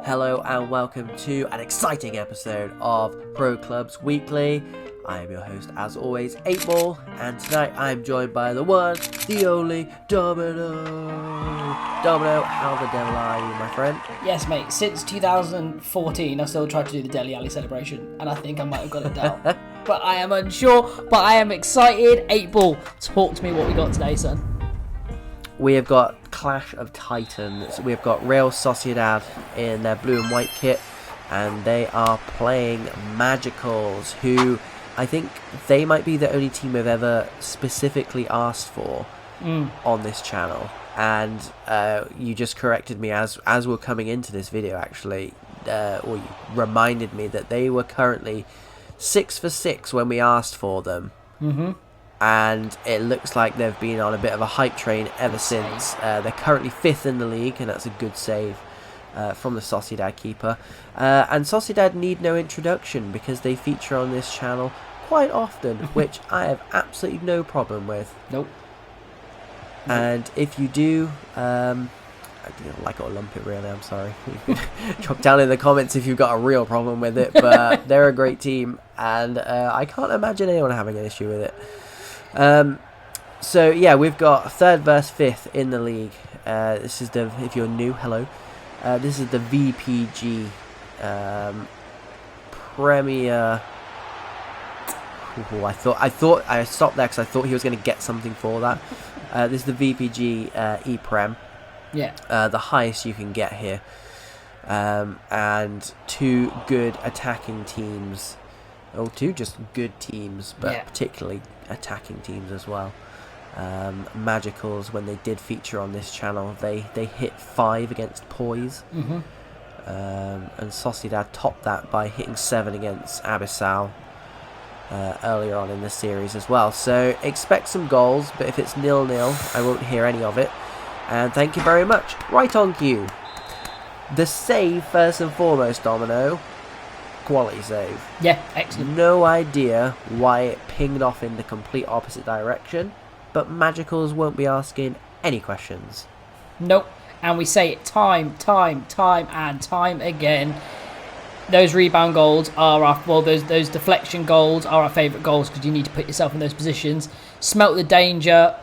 Hello and welcome to an exciting episode of Pro Clubs Weekly. I am your host, as always, Eightball, and tonight I am joined by the one, the only, Domino. Domino, how the devil are you, my friend? Yes, mate. Since 2014, I still tried to do the Deli Alley celebration, and I think I might have got it down. But I am unsure, but I am excited. 8-Ball, talk to me what we got today, son. We have got Clash of Titans. We have got Real Sociedad in their blue and white kit, and they are playing Magicals, who I think they might be the only team I've ever specifically asked for on this channel. And you just corrected me as we're coming into this video, actually, or you reminded me that they were currently 6 for 6 when we asked for them. And it looks like they've been on a bit of a hype train ever since. They're currently 5th in the league, and that's a good save from the Sociedad keeper. And Sociedad need no introduction because they feature on this channel quite often, which I have absolutely no problem with. Nope. And if you do, I don't like it or lump it really, I'm sorry. Drop down in the comments if you've got a real problem with it, but they're a great team, and I can't imagine anyone having an issue with it. So yeah, we've got 3rd versus 5th in the league. This is the, if you're new, hello. This is the VPG Premier. Ooh, I thought I stopped there because I thought he was going to get something for that. This is the VPG ePrem. Yeah. The highest you can get here. And 2 good attacking teams. Oh, 2 just good teams, but particularly attacking teams as well. Magicals, when they did feature on this channel, they hit 5 against Poise. And Sociedad topped that by hitting 7 against Abyssal earlier on in the series as well. So expect some goals, but if it's 0-0, I won't hear any of it. And thank you very much. Right on cue. The save, first and foremost, Domino. Quality save. Yeah, excellent. No idea why it pinged off in the complete opposite direction, but Magicals won't be asking any questions. Nope. And we say it time and time again. Those rebound goals are our, well, those deflection goals are our favourite goals because you need to put yourself in those positions. Smelt the danger,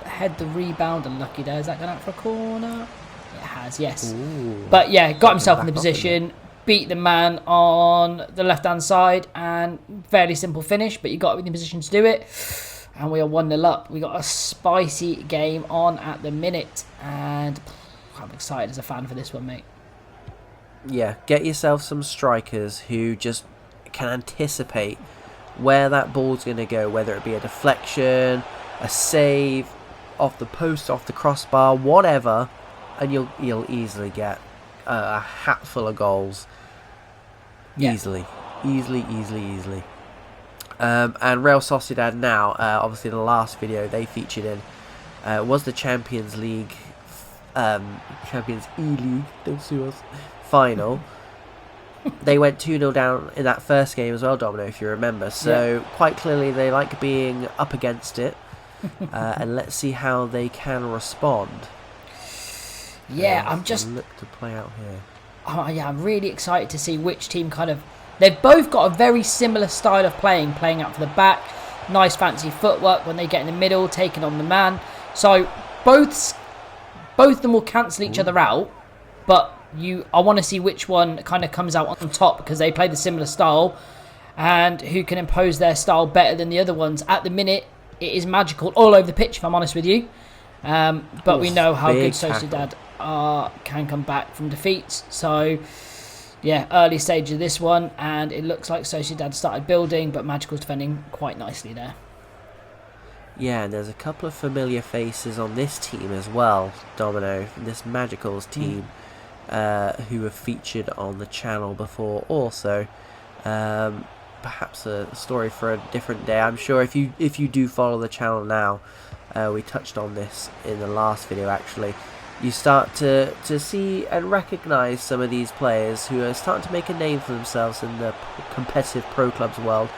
head the rebound, unlucky there. Is that going out for a corner? It has, yes. Ooh, but yeah, got himself in the position. Beat the man on the left-hand side, and fairly simple finish, but you got to be in the position to do it. And we are 1-0 up. We got a spicy game on at the minute, and I'm excited as a fan for this one, mate. Yeah, get yourself some strikers who just can anticipate where that ball's going to go, whether it be a deflection, a save, off the post, off the crossbar, whatever, and you'll easily get a hat full of goals. Yeah. Easily. And Real Sociedad now, obviously the last video they featured in was the Champions League, Champions E-League, don't sue us, final. They went 2-0 down in that first game as well, Domino, if you remember. So quite clearly they like being up against it, and let's see how they can respond. Yeah, I'm just look to play out here. Oh, yeah, I'm really excited to see which team kind of. They've both got a very similar style of playing out for the back, nice fancy footwork when they get in the middle, taking on the man. So both of them will cancel each other out, but I want to see which one kind of comes out on top because they play the similar style, and who can impose their style better than the other ones. At the minute, it is Magical all over the pitch, if I'm honest with you. But we know how good Sociedad can come back from defeats. So yeah, early stage of this one, and it looks like Sociedad started building, but Magical's defending quite nicely there. Yeah, and there's a couple of familiar faces on this team as well, Domino, this Magicals team, who have featured on the channel before also. Perhaps a story for a different day. I'm sure if you do follow the channel now, we touched on this in the last video actually, you start to see and recognise some of these players who are starting to make a name for themselves in the competitive pro clubs world,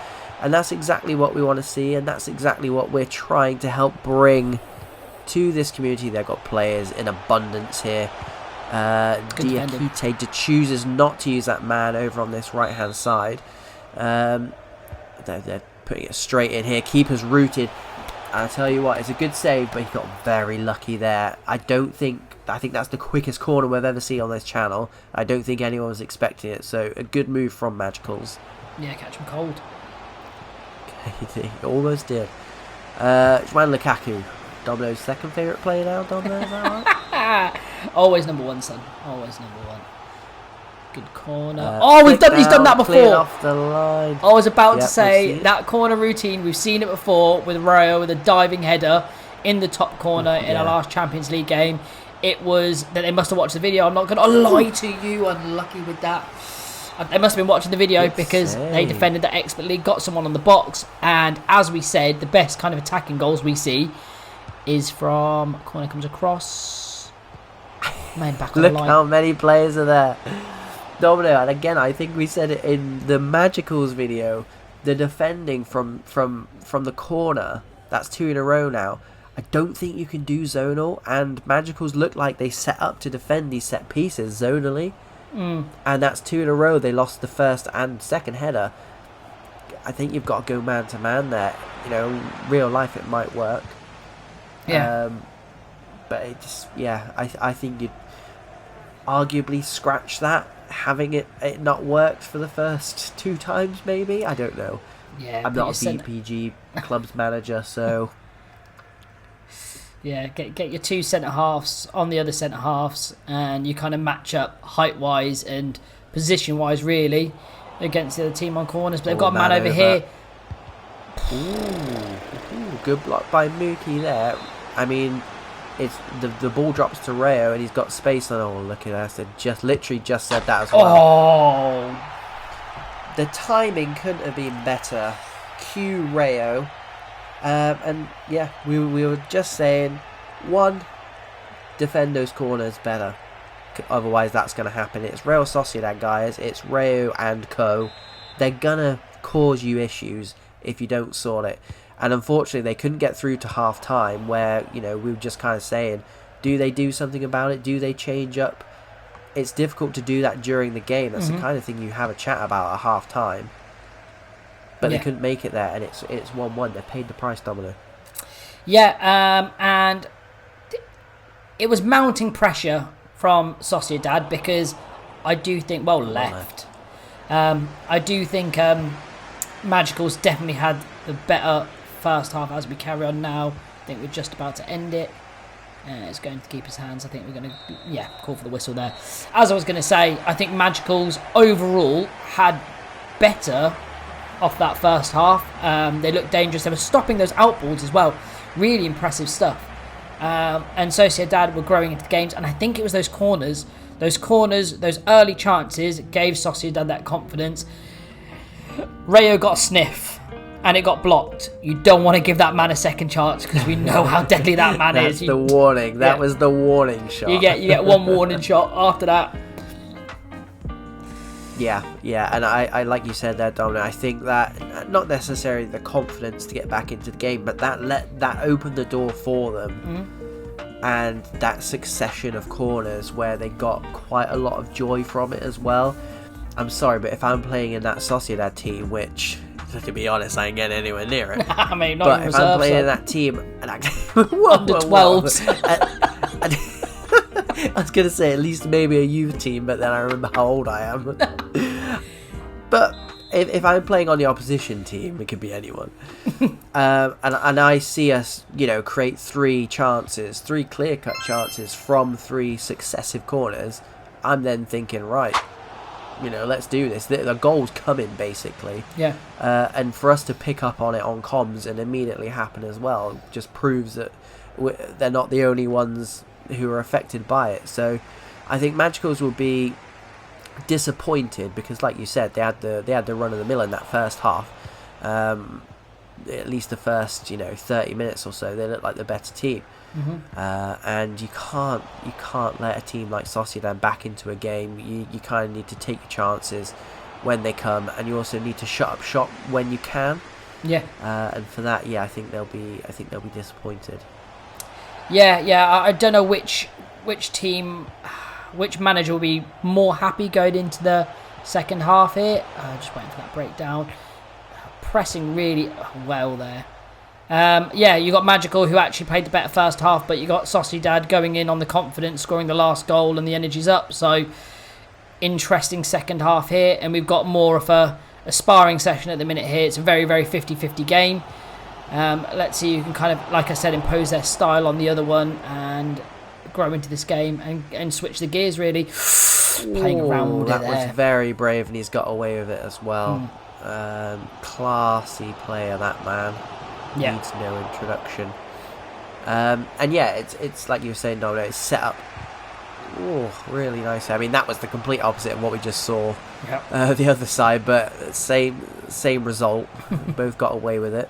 and that's exactly what we want to see, and that's exactly what we're trying to help bring to this community. They've got players in abundance here Diakite chooses not to use that man over on this right hand side. They're putting it straight in here. Keeper's rooted. And I tell you what, it's a good save, but he got very lucky there. I think that's the quickest corner we've ever seen on this channel. I don't think anyone was expecting it. So a good move from Magicals. Yeah, catch him cold. He almost did. Juan Lukaku, Domino's second favourite player now, Domino, is that right? Always number one, son. Always number one. Good corner. He's done that before. Off the line. I was about to say, that corner routine, we've seen it before with Rayo with a diving header in the top corner in our last Champions League game. It was that they must have watched the video. I'm not going to lie to you. Unlucky with that. They must have been watching the video because they defended that expertly, got someone on the box, and as we said, the best kind of attacking goals we see is from corner comes across. Man, back on the line. Look how many players are there. Domino, and again, I think we said it in the Magicals video, the defending from the corner, that's 2 in a row now. I don't think you can do zonal, and Magicals look like they set up to defend these set pieces zonally. And that's 2 in a row. They lost the first and second header. I think you've got to go man to man there. Real life it might work. Yeah. But it just, I think you'd arguably scratch that, having it not worked for the first 2 times maybe. I don't know. Yeah. I'm not a VPG club's manager, so. Yeah, get your 2 centre-halves on the other centre-halves, and you kind of match up height-wise and position-wise, really, against the other team on corners. But they've got a man over here. Ooh, good block by Mookie there. I mean, it's the ball drops to Rayo, and he's got space. And look at that! Literally just said that as well. Oh, the timing couldn't have been better. Cue Rayo. And yeah, we were just saying, one, defend those corners better. Otherwise, that's going to happen. It's Real Sociedad, guys. It's Rayo and co. They're going to cause you issues if you don't sort it. And unfortunately, they couldn't get through to half-time where, we were just kind of saying, do they do something about it? Do they change up? It's difficult to do that during the game. That's the kind of thing you have a chat about at half-time. But they couldn't make it there, and it's 1-1. They paid the price, Domino. Yeah, and it was mounting pressure from Sociedad because I do think, left. I do think Magicals definitely had the better first half as we carry on now. I think we're just about to end it. It's going to keep his hands. I think we're going to, call for the whistle there. As I was going to say, I think Magicals overall had better off that first half. They looked dangerous. They were stopping those outballs as well. Really impressive stuff. And Sociedad were growing into the games, and I think it was those corners, those early chances gave Sociedad that confidence. Rayo got a sniff, and it got blocked. You don't want to give that man a second chance because we know how deadly that man is. That's the warning. That was the warning shot. You get one warning shot after that. Yeah, and I like you said there, Dominic, I think that not necessarily the confidence to get back into the game, but that opened the door for them, and that succession of corners where they got quite a lot of joy from it as well. I'm sorry, but if I'm playing in that Sociedad team, which, to be honest, I ain't getting anywhere near it. I mean, not but in if reserve, I'm playing in that team, and under 12s. I was going to say at least maybe a youth team, but then I remember how old I am. But if I'm playing on the opposition team, it could be anyone. And I see us, create 3 clear-cut chances from 3 successive corners. I'm then thinking, right, let's do this. The goal's coming, basically. Yeah. And for us to pick up on it on comms and immediately happen as well just proves that they're not the only ones who are affected by it. So I think Magicals will be disappointed because, like you said, they had the run of the mill in that first half. At least the first 30 minutes or so, they looked like the better team. And you can't let a team like Sociedad back into a game. You kind of need to take your chances when they come, and you also need to shut up shop when you can. Yeah. And for that, I think they'll be disappointed. Yeah. I don't know which team which manager will be more happy going into the second half here. Just waiting for that breakdown. Pressing really well there. Yeah, you got Magical, who actually played the better first half, but you got Sociedad going in on the confidence, scoring the last goal, and the energy's up. So, interesting second half here, and we've got more of a sparring session at the minute here. It's a very, very 50-50 game. Let's see who can kind of, like I said, impose their style on the other one and grow into this game and switch the gears, really. Playing around with that it was very brave, and he's got away with it as well. Classy player, that man. Yeah. Needs no introduction. And yeah, it's like you were saying, Domino, it's set up really nice. I mean, that was the complete opposite of what we just saw. Yep. The other side, but same result. Both got away with it.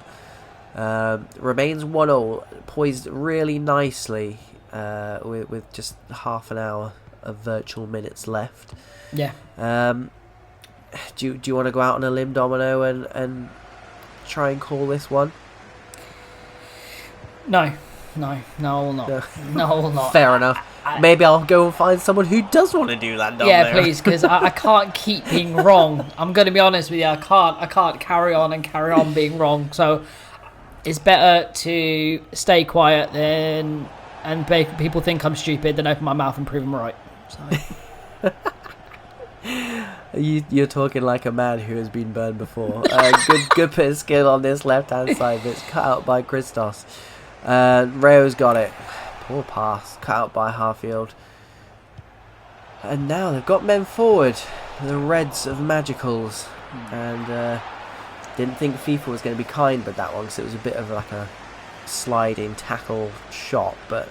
Remains 1-1, poised really nicely with just half an hour of virtual minutes left. Yeah. Do you want to go out on a limb, Domino, and try and call this one? No, I will not. No, I will not. Fair enough. Maybe I'll go and find someone who does want to do that, Domino. Yeah, please, because I can't keep being wrong. I'm going to be honest with you. I can't carry on being wrong. So it's better to stay quiet and make people think I'm stupid than open my mouth and prove them right. So. You're talking like a man who has been burned before. Good bit of skill on this left-hand side, but it's cut out by Christos. Rayo's got it. Poor pass. Cut out by Harfield. And now they've got men forward. The Reds of Magicals. And didn't think FIFA was going to be kind with that one, because it was a bit of like a sliding tackle shot. But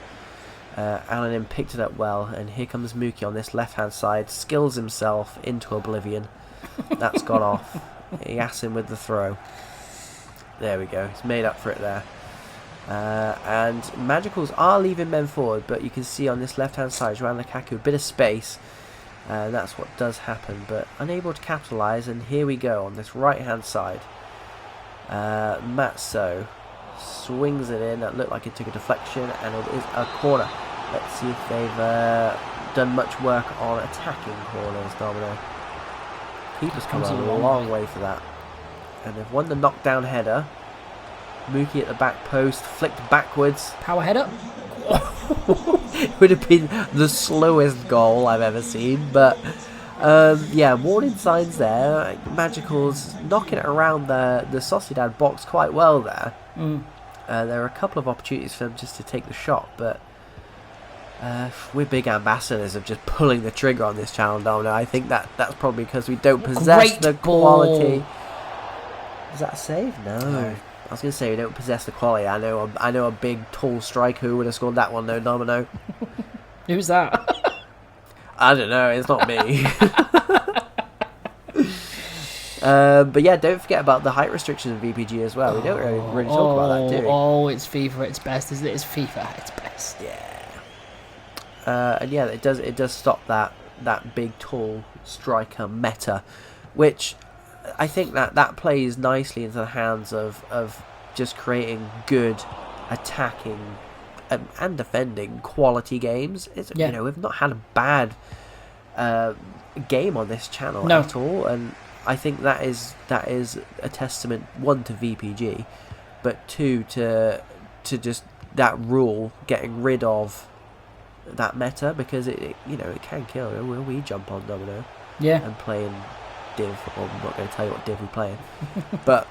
Alanin picked it up well. And here comes Mookie on this left-hand side. Skills himself into oblivion. That's gone off. Yasin with the throw. There we go. He's made up for it there. And Magicals are leaving men forward, but you can see on this left-hand side, around Lukaku, a bit of space. That's what does happen, but unable to capitalise. And here we go on this right-hand side. Matzo swings it in. That looked like it took a deflection, and it is a corner. Let's see if they've done much work on attacking corners, Domino. Keeper's come a long way for that. And they've won the knockdown header. Mookie at the back post, flicked backwards. Power header. It would have been the slowest goal I've ever seen, but yeah, warning signs there. Magicals knocking it around the Sociedad box quite well there. There are a couple of opportunities for them just to take the shot, but we're big ambassadors of just pulling the trigger on this channel, Domino. I think that's probably because we don't possess the quality. Is that a save? No. I was going to say we don't possess the quality. I know a big, tall striker who would have scored that one, though, Domino. Who's that? I don't know. It's not me. But yeah, don't forget about the height restrictions in VPG as well. We don't really talk about that, do we? Oh, it's FIFA. It's best, isn't it? It's FIFA. It's best. Yeah. And yeah, it does stop that big, tall striker meta, which I think that plays nicely into the hands of just creating good attacking and defending quality games. You know, we've not had a bad game on this channel at all, and I think that is a testament, one, to VPG, but two, to just that rule getting rid of that meta, because it can kill. We jump on Domino and playing Div. Well, I'm not going to tell you what Div we're playing, but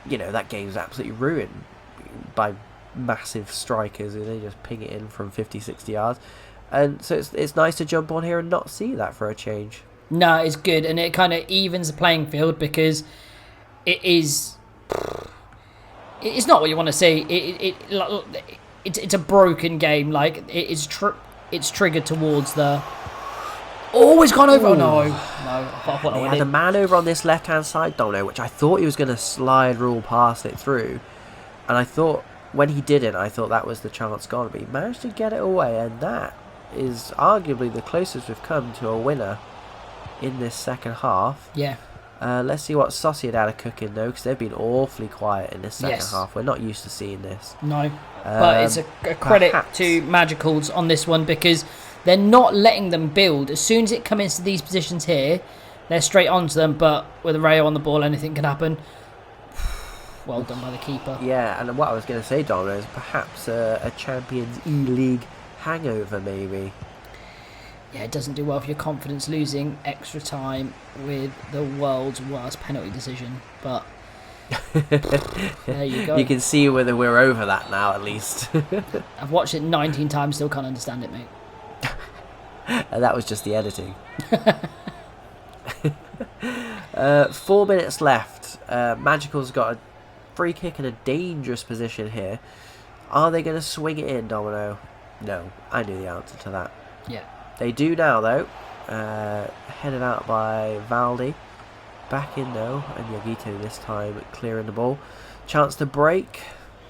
you know, that game's absolutely ruined by massive strikers and they just ping it in from 50-60 yards, and so it's nice to jump on here and not see that for a change. No, it's good, and it kind of evens the playing field, because it's not what you want to see. It's a broken game. Like, it's triggered towards the. Oh, it's gone over. Oh, no. He had a man over on this left-hand side, Domino, which I thought he was going to slide rule past it through. And I thought, when he didn't, I thought that was the chance gone. But he managed to get it away, and that is arguably the closest we've come to a winner in this second half. Yeah. Let's see what Sociedad are cooking, though, because they've been awfully quiet in this second half. We're not used to seeing this. No. But it's a credit to Magicals on this one, because They're not letting them build. As soon as it comes into these positions here, they're straight onto them. But with Rayo on the ball, anything can happen. Well done by the keeper. Yeah, and what I was going to say, Domino, is perhaps a Champions E-League hangover, maybe. Yeah, it doesn't do well for your confidence losing extra time with the world's worst penalty decision. But there you go. You can see whether we're over that now, at least. I've watched it 19 times, still can't understand it, mate. And that was just the editing. 4 minutes left. Magical's got a free kick in a dangerous position here. Are they going to swing it in, Domino? No, I knew the answer to that. Yeah. They do now, though. Headed out by Valdi. Back in, though. And Yagito this time clearing the ball. Chance to break.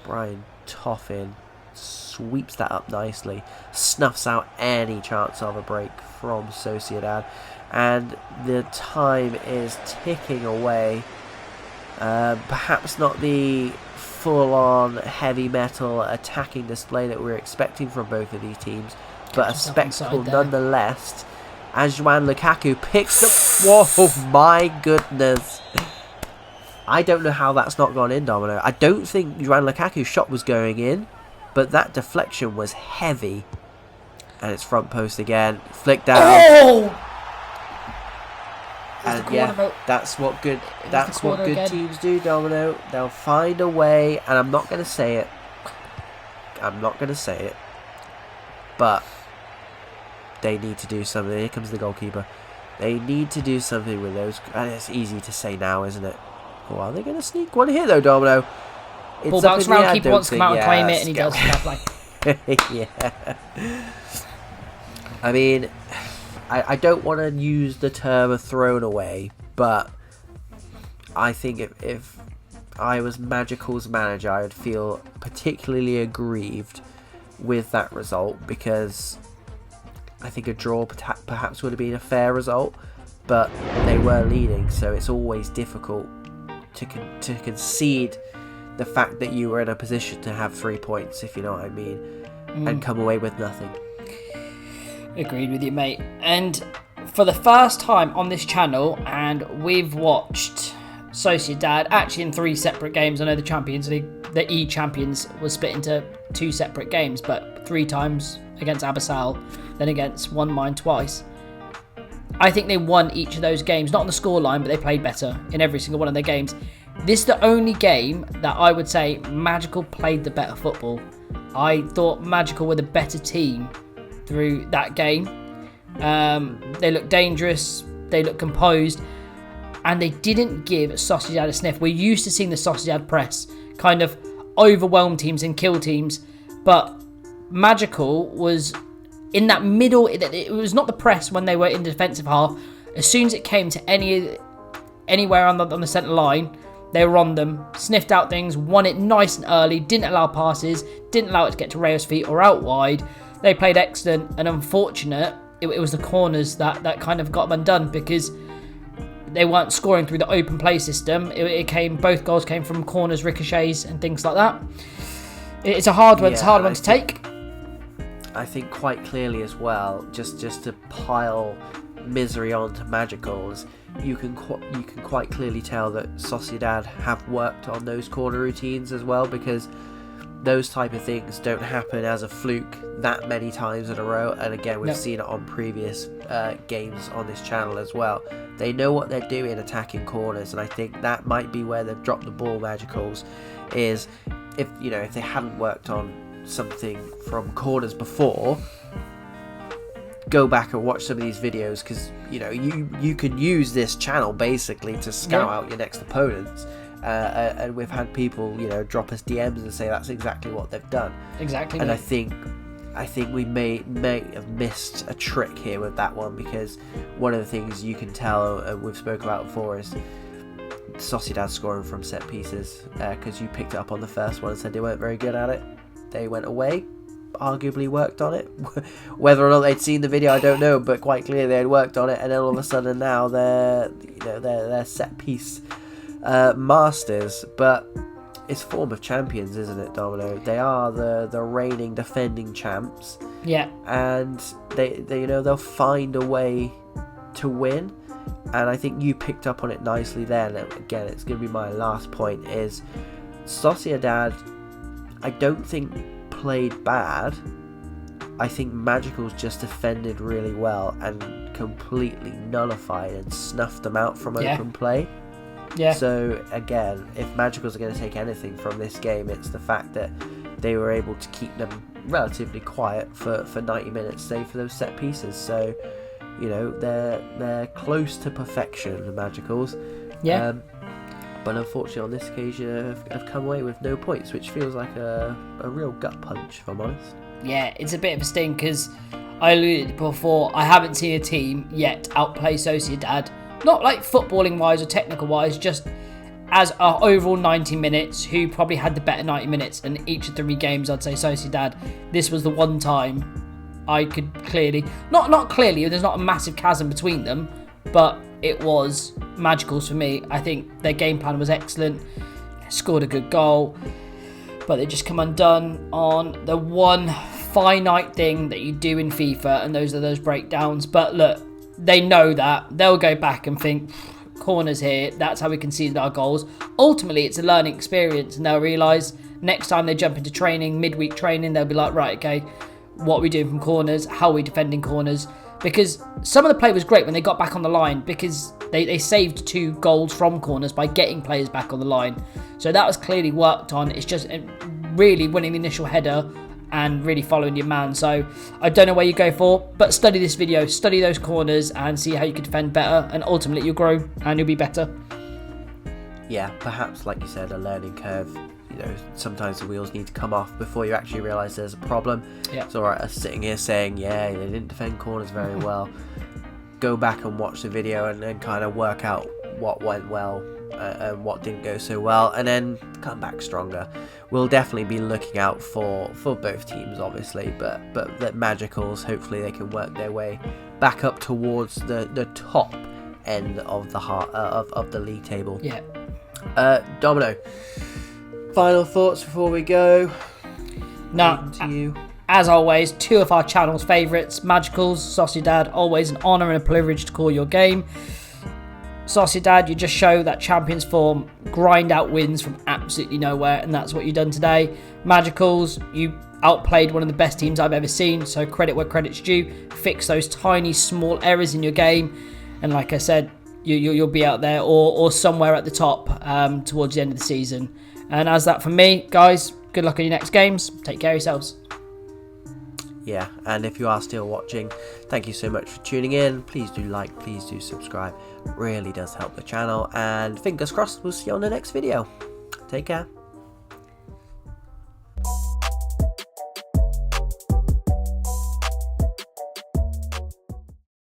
Brian Toffin sweeps that up nicely. Snuffs out any chance of a break from Sociedad. And the time is ticking away. Perhaps not the full-on heavy metal attacking display that we're expecting from both of these teams. But a spectacle nonetheless, as Joan Lukaku picks up... Whoa, my goodness. I don't know how that's not gone in, Domino. I don't think Joan Lukaku's shot was going in, but that deflection was heavy. And it's front post again. Flick down. Oh! And yeah, that's what good teams do, Domino. They'll find a way, and I'm not going to say it. But they need to do something. Here comes the goalkeeper. They need to do something with those. And it's easy to say now, isn't it? Oh, are they going to sneak one here, though, Domino? Ball bounce around, keeper wants to come out and claim it, and he does stuff like... Yeah. I mean, I don't want to use the term thrown away, but I think if I was Magical's manager, I would feel particularly aggrieved with that result, because I think a draw perhaps would have been a fair result, but they were leading, so it's always difficult to concede the fact that you were in a position to have 3 points, if you know what I mean, and come away with nothing. Agreed with you, mate. And for the first time on this channel, and we've watched Sociedad actually in 3 separate games. I know the Champions League, the E-Champions, was split into 2 separate games, but 3 times against Abasal, then against One Mind twice. I think they won each of those games, not on the scoreline, but they played better in every single one of their games. This is the only game that I would say Magical played the better football. I thought Magical were the better team through that game. They looked dangerous, they looked composed, and they didn't give Sociedad a sniff. We're used to seeing the Sociedad press kind of overwhelm teams and kill teams, but Magical was in that middle. It was not the press when they were in the defensive half. As soon as it came to anywhere on the centre line, they were on them, sniffed out things, won it nice and early, didn't allow passes, didn't allow it to get to Rayo's feet or out wide. They played excellent, and unfortunate, it was the corners that kind of got them undone, because they weren't scoring through the open play system. Both goals came from corners, ricochets, and things like that. It's a hard one. It's a hard one to take. I think quite clearly as well, just to pile misery onto Magicals, you can quite clearly tell that Sociedad have worked on those corner routines as well, because those type of things don't happen as a fluke that many times in a row. And again, we've seen it on previous games on this channel as well. They know what they're doing attacking corners, and I think that might be where they've dropped the ball, Magicals, is if they hadn't worked on something from corners before, go back and watch some of these videos, because you can use this channel basically to scout out your next opponents. And we've had people, drop us DMs and say that's exactly what they've done. Exactly. And I think we may have missed a trick here with that one, because one of the things you can tell, and we've spoken about before, is Sociedad scoring from set pieces, because you picked it up on the first one and said they weren't very good at it. They went away, arguably worked on it. Whether or not they'd seen the video, I don't know, but quite clearly they had worked on it, and then all of a sudden now they're set piece masters. But it's form of champions, isn't it, Domino? They are the reigning defending champs, Yeah. And they you know, they'll find a way to win. And I think you picked up on it nicely there. And again, it's going to be my last point, is Sociedad, I don't think played bad. I think Magicals just defended really well and completely nullified and snuffed them out from open play. Yeah. So again, if Magicals are going to take anything from this game, it's the fact that they were able to keep them relatively quiet for 90 minutes, save for those set pieces. So, you know, they're close to perfection, the Magicals. Yeah. But unfortunately on this occasion have come away with no points, which feels like a real gut punch, if I'm honest. Yeah, it's a bit of a sting because I alluded before, I haven't seen a team yet outplay Sociedad. Not like footballing wise or technical wise, just as our overall 90 minutes, who probably had the better 90 minutes. And each of the 3 games, I'd say Sociedad, this was the one time I could clearly, not clearly, there's not a massive chasm between them, but it was Magicals for me. I think their game plan was excellent, scored a good goal, but they just come undone on the one finite thing that you do in FIFA, and those are those breakdowns. But look, they know that. They'll go back and think, corners here, that's how we conceded our goals. Ultimately, it's a learning experience, and they'll realise next time they jump into training, midweek training, they'll be like, right, okay, what are we doing from corners? How are we defending corners? Because some of the play was great when they got back on the line, because they saved 2 goals from corners by getting players back on the line. So that was clearly worked on. It's just really winning the initial header and really following your man. So I don't know where you go for, but study this video, study those corners and see how you can defend better, and ultimately you'll grow and you'll be better. Yeah, perhaps, like you said, a learning curve. You know, sometimes the wheels need to come off before you actually realise there's a problem. Yeah. It's alright us sitting here saying, yeah, they didn't defend corners very well. Go back and watch the video and kind of work out what went well and what didn't go so well, and then come back stronger. We'll definitely be looking out for both teams, obviously, but the Magicals, hopefully they can work their way back up towards the top end of the league table. Yeah. Domino, final thoughts before we go? Now, to you. As always, 2 of our channel's favourites, Magicals, Sociedad, always an honour and a privilege to call your game. Sociedad, you just show that champions form, grind out wins from absolutely nowhere, and that's what you've done today. Magicals, you outplayed one of the best teams I've ever seen, so credit where credit's due. Fix those tiny, small errors in your game, and like I said, you'll be out there or somewhere at the top towards the end of the season. And as that for me, guys, good luck on your next games. Take care of yourselves. Yeah, and if you are still watching, thank you so much for tuning in. Please do like, please do subscribe. It really does help the channel, and fingers crossed we'll see you on the next video. Take care.